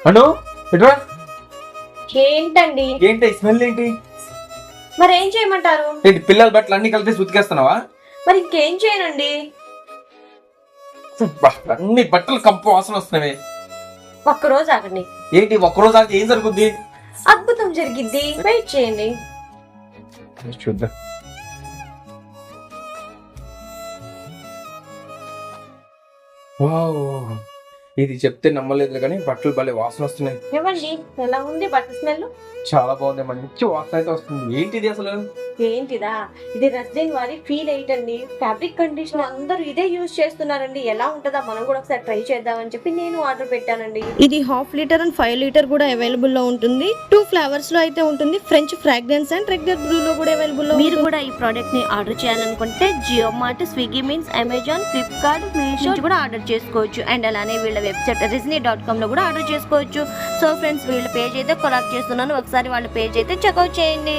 అను ఎట్రా ఏంటండి? ఏంటి స్మెల్ ఏంటి? మరి ఏం చేయమంటారు? ఏంటి పిల్లల బట్టలు అన్ని కలిపి ఉతికేస్తున్నావా? మరి ఇంకేం చేయనండి. అన్ని బట్టలు కంపు వాసన వస్తున్నాయి. ఒక్కరోజు ఆగండి. ఏంటి ఒక్కరోజు ఆగితే ఏం జరుగుద్ది? అద్భుతం జరిగిద్ది. వెయిట్ చేయండి. చూద్దాం. వావ్, ఇది చెప్తే నమ్మలేదు కానీ బట్టలు భలే వాసన వస్తున్నాయి. ఇవ్వండి. ఎలా ఉంది బట్టల స్మెల్? చాలా బాగుంది, మంచి వాసన అయితే వస్తుంది. ఏంటిది అసలు? ఏంటిదా? ఇది రెస్లింగ్ వారి ఫీల్ ఎయిట్ అండి. ఫ్యాబ్రిక్ కండిషనర్ అందరూ ఇదే యూజ్ చేస్తున్నారండి. ఎలా ఉంటుందా మనం కూడా ఒకసారి ట్రై చేద్దామని చెప్పి నేను ఆర్డర్ పెట్టానండి. ఇది 1/2 లీటర్ అండ్ 5 లీటర్ కూడా అవైలబుల్ లో ఉంటుంది. 2 ఫ్లేవర్స్ లో అయితే ఉంటుంది. French fragrance and regular blue లో కూడా అవైలబుల్ లో. మీరు కూడా ఈ ప్రోడక్ట్ ని ఆర్డర్ చేయాలనుకుంటే జియో మార్ట్, స్విగ్గీ మీన్స్, అమెజాన్, ఫ్లిప్కార్ట్, మీషో కూడా ఆర్డర్ చేసుకోవచ్చు. అండ్ అలానే వీళ్ళ వెబ్సైట్ disney.com లో కూడా ఆర్డర్ చేసుకోవచ్చు. సో ఫ్రెండ్స్, వీళ్ళ పేజ్ అయితే కొలాబ్ చేస్తున్నాను. ఒకసారి వాళ్ళ పేజ్ అయితే చెక్అవుట్ చేయండి.